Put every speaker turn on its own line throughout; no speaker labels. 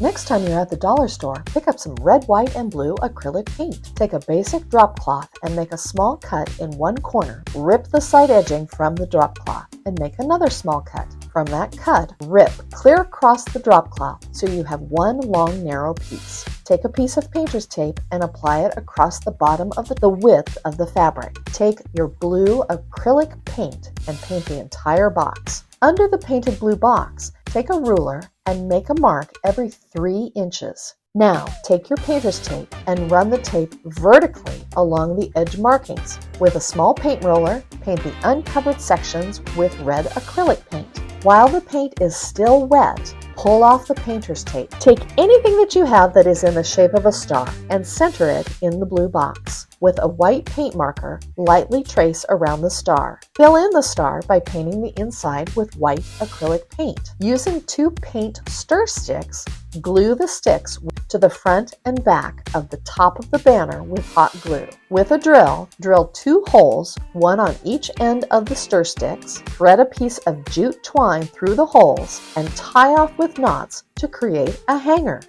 Next time you're at the dollar store, pick up some red, white, and blue acrylic paint. Take a basic drop cloth and make a small cut in one corner. Rip the side edging from the drop cloth and make another small cut. From that cut, rip clear across the drop cloth so you have one long narrow piece. Take a piece of painter's tape and apply it across the bottom of the width of the fabric. Take your blue acrylic paint and paint the entire box. Under the painted blue box, take a ruler and make a mark every 3 inches. Now, take your painter's tape and run the tape vertically along the edge markings. With a small paint roller, paint the uncovered sections with red acrylic paint. While the paint is still wet, pull off the painter's tape. Take anything that you have that is in the shape of a star and center it in the blue box. With a white paint marker, lightly trace around the star. Fill in the star by painting the inside with white acrylic paint. Using 2 paint stir sticks, glue the sticks to the front and back of the top of the banner with hot glue. With a drill, drill 2 holes, one on each end of the stir sticks. Thread a piece of jute twine through the holes and tie off with knots to create a hanger.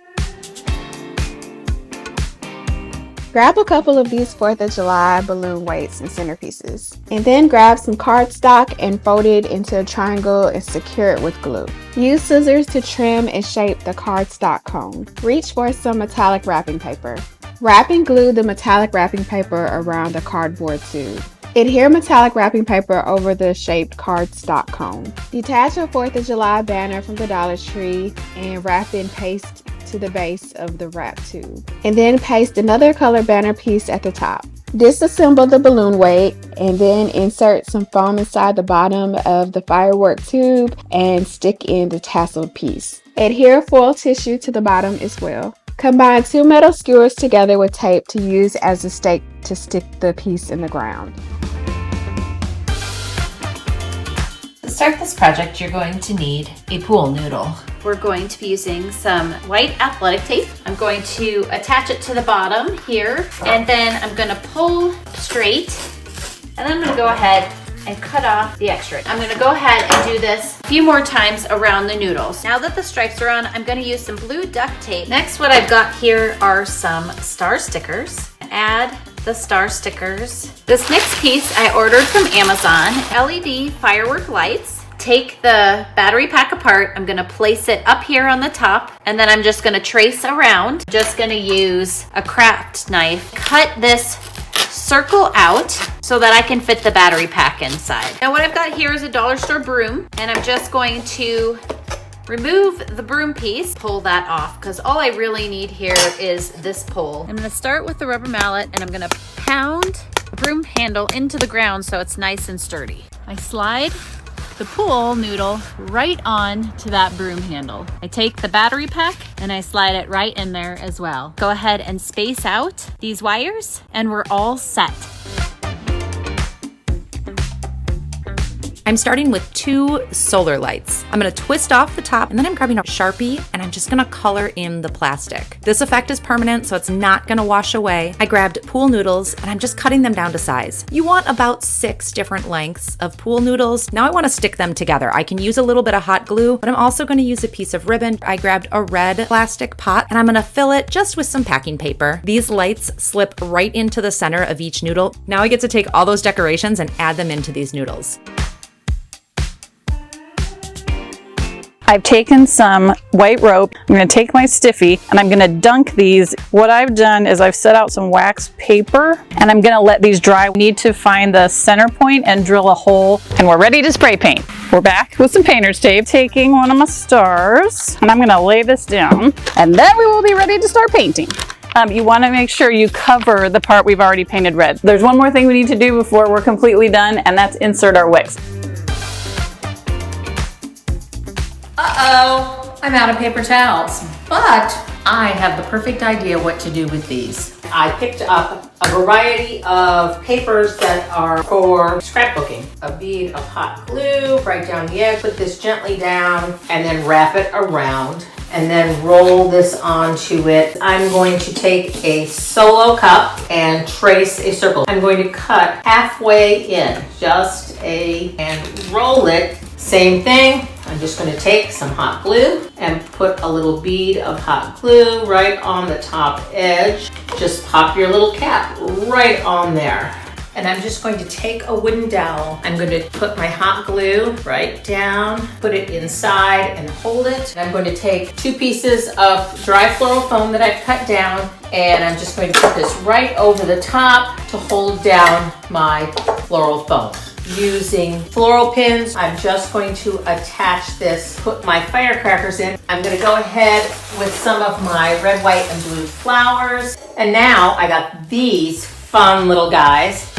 Grab a couple of these 4th of July balloon weights and centerpieces, and then grab some cardstock and fold it into a triangle and secure it with glue. Use scissors to trim and shape the cardstock cone. Reach for some metallic wrapping paper. Wrap and glue the metallic wrapping paper around the cardboard tube. Adhere metallic wrapping paper over the shaped cardstock cone. Detach a 4th of July banner from the Dollar Tree and wrap and paste to the base of the wrap tube. And then paste another color banner piece at the top. Disassemble the balloon weight and then insert some foam inside the bottom of the firework tube and stick in the tasseled piece. Adhere foil tissue to the bottom as well. Combine 2 metal skewers together with tape to use as a stake to stick the piece in the ground.
To start this project, you're going to need a pool noodle. We're going to be using some white athletic tape. I'm going to attach it to the bottom here, and then I'm going to pull straight, and then I'm going to go ahead and cut off the extra. I'm going to go ahead and do this a few more times around the noodles. Now that the stripes are on, I'm going to use some blue duct tape. Next, what I've got here are some star stickers. Add the star stickers. This next piece I ordered from Amazon, LED firework lights. Take the battery pack apart. I'm gonna place it up here on the top, and then I'm just gonna trace around. Just gonna use a craft knife. Cut this circle out so that I can fit the battery pack inside. Now what I've got here is a dollar store broom, and I'm just going to remove the broom piece, pull that off, because all I really need here is this pole. I'm gonna start with the rubber mallet, and I'm gonna pound the broom handle into the ground so it's nice and sturdy. I slide the pool noodle right on to that broom handle. I take the battery pack and I slide it right in there as well. Go ahead and space out these wires, and we're all set.
I'm starting with 2 solar lights. I'm gonna twist off the top, and then I'm grabbing a Sharpie and I'm just gonna color in the plastic. This effect is permanent, so it's not gonna wash away. I grabbed pool noodles and I'm just cutting them down to size. You want about 6 different lengths of pool noodles. Now I wanna stick them together. I can use a little bit of hot glue, but I'm also gonna use a piece of ribbon. I grabbed a red plastic pot and I'm gonna fill it just with some packing paper. These lights slip right into the center of each noodle. Now I get to take all those decorations and add them into these noodles.
I've taken some white rope. I'm going to take my stiffy and I'm going to dunk these. What I've done is I've set out some wax paper and I'm going to let these dry. We need to find the center point and drill a hole, and we're ready to spray paint. We're back with some painter's tape, taking one of my stars, and I'm going to lay this down, and then we will be ready to start painting. You want to make sure you cover the part we've already painted red. There's one more thing we need to do before we're completely done, and that's insert our wicks.
Uh-oh, I'm out of paper towels, but I have the perfect idea what to do with these. I picked up a variety of papers that are for scrapbooking. A bead of hot glue right down the edge. Put this gently down and then wrap it around and then roll this onto it. I'm going to take a solo cup and trace a circle. I'm going to cut halfway in, and roll it. Same thing, I'm just going to take some hot glue and put a little bead of hot glue right on the top edge. Just pop your little cap right on there. And I'm just going to take a wooden dowel. I'm going to put my hot glue right down, put it inside and hold it. And I'm going to take 2 pieces of dry floral foam that I've cut down, and I'm just going to put this right over the top to hold down my floral foam. Using floral pins, I'm just going to attach this, put my firecrackers in. I'm going to go ahead with some of my red, white, and blue flowers. And now I got these fun little guys.